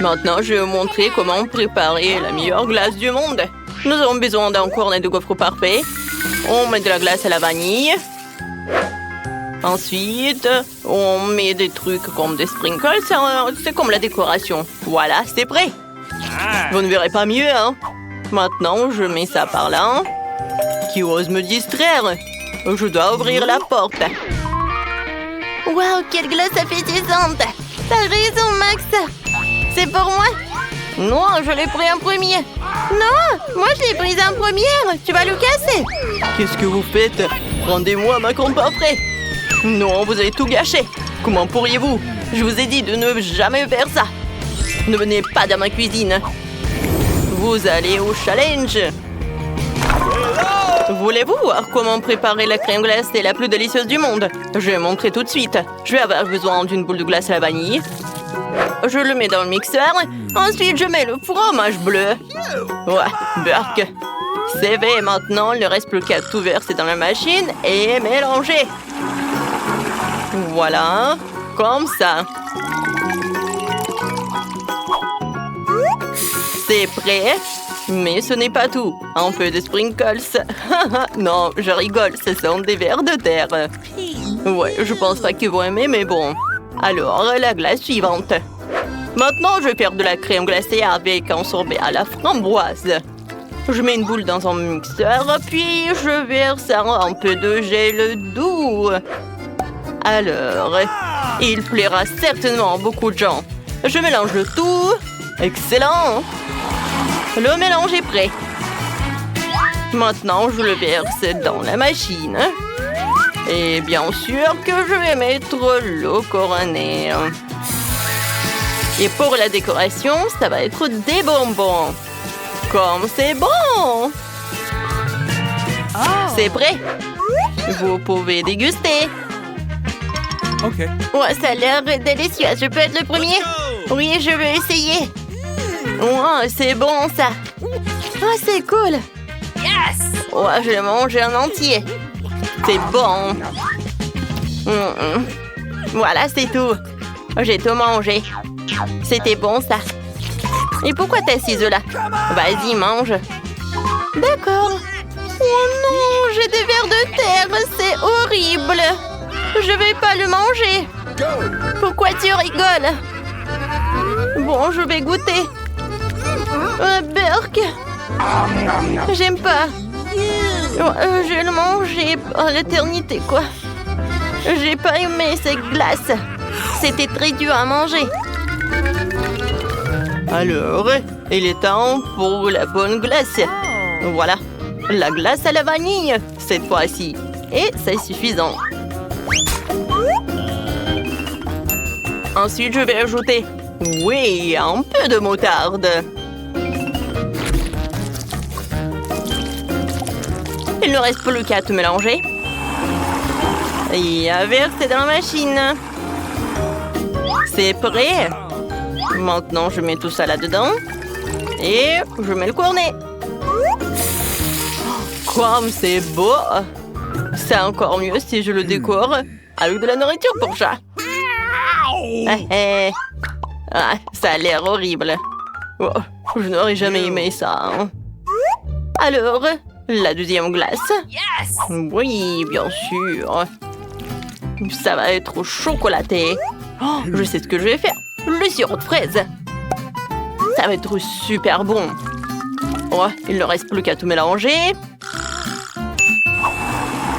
Maintenant, je vais vous montrer comment préparer la meilleure glace du monde. Nous avons besoin d'un cornet de gaufre parfait. On met de la glace à la vanille. Ensuite, on met des trucs comme des sprinkles. C'est comme la décoration. Voilà, c'est prêt. Vous ne verrez pas mieux, hein? Maintenant, je mets ça par là. Qui ose me distraire? Je dois ouvrir la porte. Waouh, quelle glace appétissante! T'as raison, Max! C'est pour moi? Non, je l'ai pris en premier. Non, moi je l'ai prise en première. Tu vas le casser. Qu'est-ce que vous faites? Rendez-moi ma compte pas frais. Non, vous avez tout gâché. Comment pourriez-vous? Je vous ai dit de ne jamais faire ça. Ne venez pas dans ma cuisine. Vous allez au challenge. Voulez-vous voir comment préparer la crème glacée la plus délicieuse du monde? Je vais montrer tout de suite. Je vais avoir besoin d'une boule de glace à la vanille. Je le mets dans le mixeur. Ensuite, je mets le fromage bleu. Ouais, Burke. C'est fait. Maintenant, il ne reste plus qu'à tout verser dans la machine et mélanger. Voilà, comme ça. C'est prêt. Mais ce n'est pas tout. Un peu de sprinkles. Non, je rigole, ce sont des vers de terre. Ouais, je pense pas que vous aimez, mais bon. Alors, la glace suivante. Maintenant, je vais faire de la crème glacée avec un sorbet à la framboise. Je mets une boule dans un mixeur, puis je verse un peu de gel doux. Alors, il plaira certainement à beaucoup de gens. Je mélange le tout. Excellent! Le mélange est prêt. Maintenant, je le verse dans la machine. Et bien sûr que je vais mettre l'eau couronnée. Et pour la décoration, ça va être des bonbons. Comme c'est bon! C'est prêt. Vous pouvez déguster. OK. Ouais, ça a l'air délicieux. Je peux être le premier? Oui, je veux essayer. Ouais, c'est bon ça. Oh, c'est cool. Ouais, je vais manger en entier. C'est bon. Voilà, c'est tout. J'ai tout mangé. C'était bon ça. Et pourquoi t'es assise là? Vas-y, mange. D'accord. Oh non, j'ai des vers de terre. C'est horrible. Je vais pas le manger. Pourquoi tu rigoles? Bon, je vais goûter. Burke. J'aime pas. Je vais le manger à l'éternité, quoi. J'ai pas aimé cette glace. C'était très dur à manger. Alors, il est temps pour la bonne glace. Voilà, la glace à la vanille, cette fois-ci. Et c'est suffisant. Ensuite, je vais ajouter, oui, un peu de moutarde. Il ne reste plus qu'à tout mélanger. Et à verser dans la machine. C'est prêt. Maintenant, je mets tout ça là-dedans. Et je mets le cornet. Comme c'est beau! C'est encore mieux si je le décore avec de la nourriture pour chat. Ah, ça a l'air horrible. Oh, je n'aurais jamais aimé ça. Hein. Alors, la deuxième glace. Oui, bien sûr. Ça va être chocolaté. Oh, je sais ce que je vais faire. Le sirop de fraise. Ça va être super bon. Oh, il ne reste plus qu'à tout mélanger.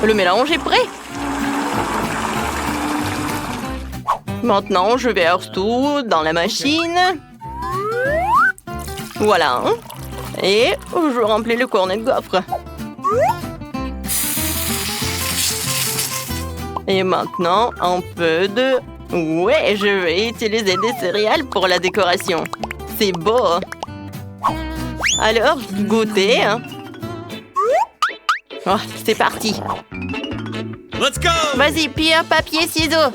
Le mélange est prêt. Maintenant, je verse tout dans la machine. Voilà. Et je remplis le cornet de gaufre. Et maintenant, un peu de... Ouais, je vais utiliser des céréales pour la décoration. C'est beau. Alors, goûtez. Oh, c'est parti. Let's go! Vas-y, pierre, papier, ciseaux.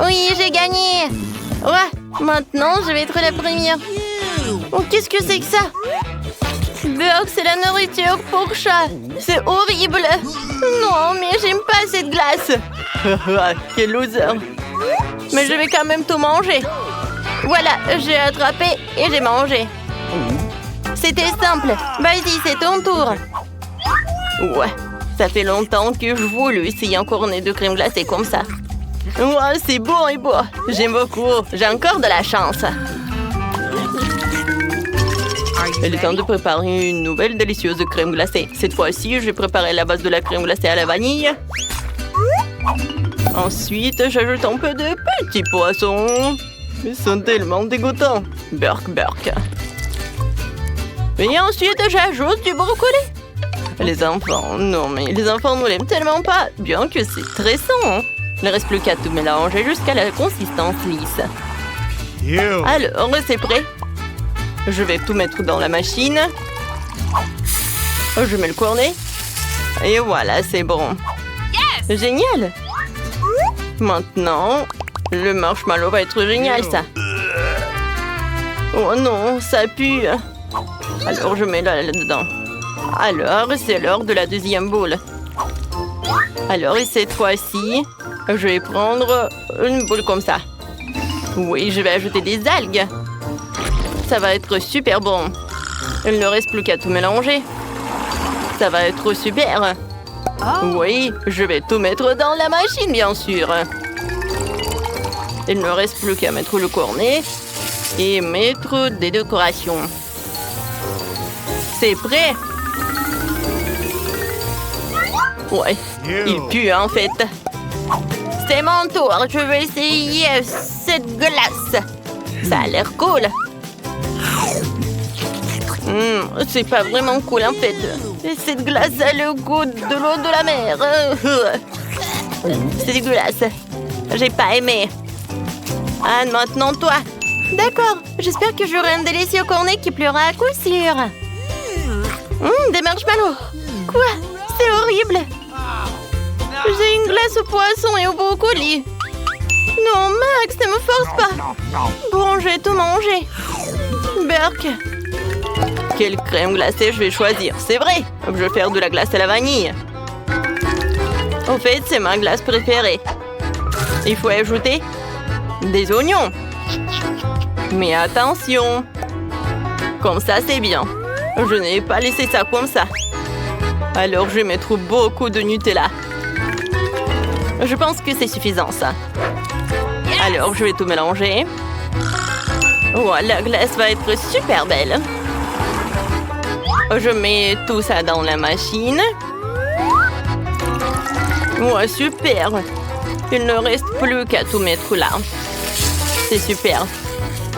Oui, j'ai gagné. Ouais, maintenant, je vais être la première. Oh, qu'est-ce que c'est que ça? Burke, c'est la nourriture pour chat. C'est horrible. Non, mais j'aime pas cette glace. Quel loser. Mais je vais quand même tout manger. Voilà, j'ai attrapé et j'ai mangé. C'était simple. Vas-y, c'est ton tour. Ouais, ça fait longtemps que je voulais essayer un cornet de crème glacée comme ça. Ouais, c'est bon et beau. J'aime beaucoup. J'ai encore de la chance. Il est temps de préparer une nouvelle délicieuse crème glacée. Cette fois-ci, je vais préparer la base de la crème glacée à la vanille. Ensuite, j'ajoute un peu de petits poissons. Ils sont tellement dégoûtants. Burk, burk. Et ensuite, j'ajoute du brocoli. Les enfants, non mais les enfants ne l'aiment tellement pas, bien que c'est très sain. Il ne reste plus qu'à tout mélanger jusqu'à la consistance lisse. Alors, c'est prêt. Je vais tout mettre dans la machine. Je mets le cornet. Et voilà, c'est bon. Yes! Génial! Maintenant, le marshmallow va être génial, ça. Oh non, ça pue. Alors, je mets là-dedans. Alors, c'est l'heure de la deuxième boule. Alors, et cette fois-ci, je vais prendre une boule comme ça. Oui, je vais ajouter des algues. Ça va être super bon. Il ne reste plus qu'à tout mélanger. Ça va être super. Oui, je vais tout mettre dans la machine, bien sûr. Il ne reste plus qu'à mettre le cornet et mettre des décorations. C'est prêt. Ouais, il pue en fait. C'est mon tour. Je vais essayer cette glace. Ça a l'air cool. C'est pas vraiment cool en fait. Cette glace a le goût de l'eau de la mer. C'est dégueulasse. J'ai pas aimé. Anne, maintenant toi. D'accord. J'espère que j'aurai un délicieux cornet qui pleura à coup sûr. Des marshmallows. Quoi? C'est horrible. J'ai une glace au poisson et au brocoli. Non, Max, ne me force pas. Bon, je vais tout manger. Burk. Quelle crème glacée je vais choisir? C'est vrai, je vais faire de la glace à la vanille. En fait, c'est ma glace préférée. Il faut ajouter des oignons. Mais attention. Comme ça, c'est bien. Je n'ai pas laissé ça comme ça. Alors, je vais mettre beaucoup de Nutella. Je pense que c'est suffisant, ça. Alors, je vais tout mélanger. Oh, la glace va être super belle. Je mets tout ça dans la machine. Ouais, super. Il ne reste plus qu'à tout mettre là. C'est super.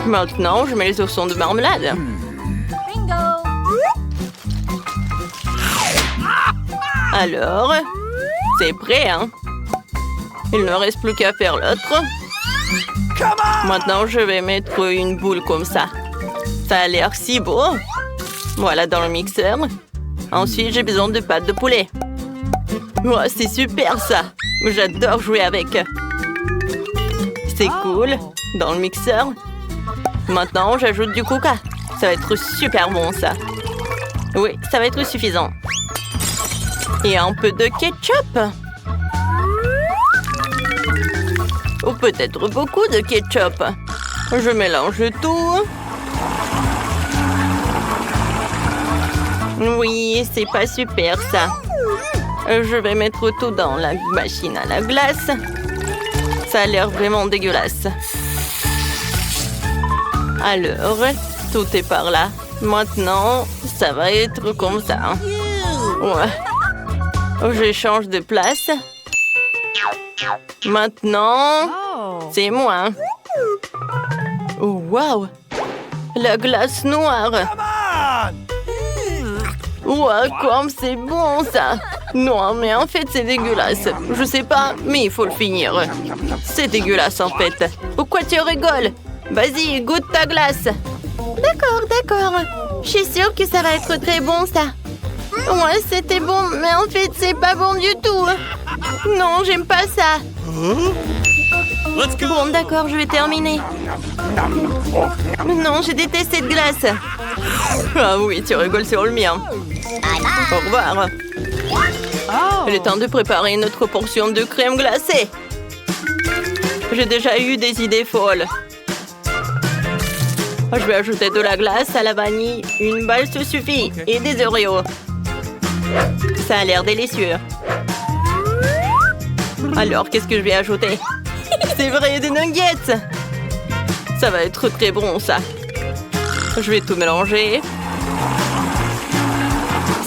Maintenant, je mets les oursons de marmelade. Alors, c'est prêt, hein? Il ne reste plus qu'à faire l'autre. Maintenant, je vais mettre une boule comme ça. Ça a l'air si beau. Voilà, dans le mixeur. Ensuite, j'ai besoin de pâte de poulet. Oh, c'est super, ça. J'adore jouer avec. C'est cool. Dans le mixeur. Maintenant, j'ajoute du coca. Ça va être super bon, ça. Oui, ça va être suffisant. Et un peu de ketchup. Ou peut-être beaucoup de ketchup. Je mélange tout. Oui, c'est pas super, ça. Je vais mettre tout dans la machine à la glace. Ça a l'air vraiment dégueulasse. Alors, tout est par là. Maintenant, ça va être comme ça. Ouais. Je change de place. Maintenant, c'est moi. Oh, wow! La glace noire. Ouais, comme c'est bon, ça. Non, mais en fait, c'est dégueulasse. Je sais pas, mais il faut le finir. C'est dégueulasse, en fait. Pourquoi tu rigoles? Vas-y, goûte ta glace. D'accord, d'accord. Je suis sûre que ça va être très bon, ça. Ouais, c'était bon, mais en fait, c'est pas bon du tout. Non, j'aime pas ça. Bon, d'accord, je vais terminer. Non, je déteste cette glace. Ah oui, tu rigoles sur le mien. Au revoir. Il est temps de préparer une autre portion de crème glacée. J'ai déjà eu des idées folles. Je vais ajouter de la glace à la vanille. Une balle se suffit. Et des Oreos. Ça a l'air délicieux. Alors, qu'est-ce que je vais ajouter? C'est vrai, des nuggets. Ça va être très bon, ça. Je vais tout mélanger.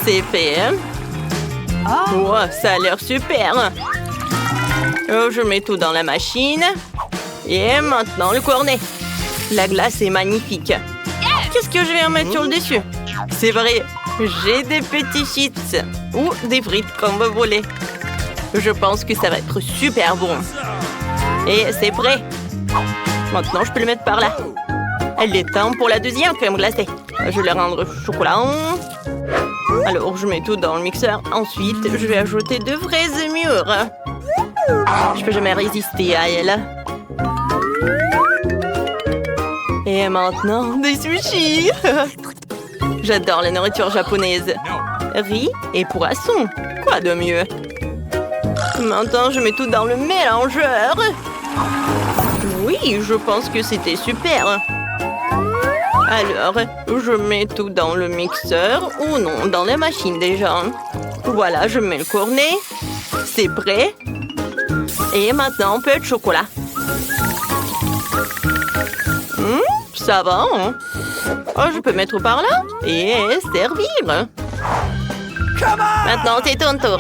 C'est fait. Oh, ça a l'air super. Oh, je mets tout dans la machine. Et maintenant, le cornet. La glace est magnifique. Qu'est-ce que je vais en mettre sur le dessus? C'est vrai, j'ai des petits chips. Ou des frites, comme vous voulez. Je pense que ça va être super bon. Et c'est prêt. Maintenant, je peux le mettre par là. Elle est temps pour la deuxième crème glacée. Je vais la rendre chocolat. Alors, je mets tout dans le mixeur. Ensuite, je vais ajouter de fraises mûres. Je peux jamais résister à elle. Et maintenant, des sushis. J'adore la nourriture japonaise. Riz et poisson. Quoi de mieux? Maintenant, je mets tout dans le mélangeur. Oui, je pense que c'était super. Alors, je mets tout dans le mixeur ou non, dans la machine déjà. Voilà, je mets le cornet. C'est prêt. Et maintenant, un peu de chocolat. Ça va, hein? Oh, je peux mettre par là et servir. Maintenant, c'est ton tour.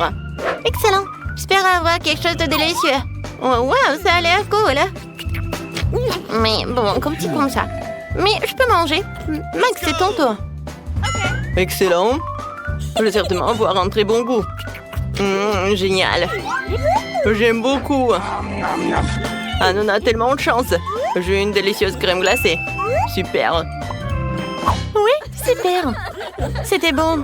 Excellent. J'espère avoir quelque chose de délicieux. Oh, wow, ça a l'air cool. Mais bon, comme ça. Mais je peux manger. Max, c'est ton tour. Excellent. Je vais certainement avoir un très bon goût. Génial. J'aime beaucoup. Ah, on a tellement de chance. J'ai une délicieuse crème glacée. Super. Oui, super. C'était bon.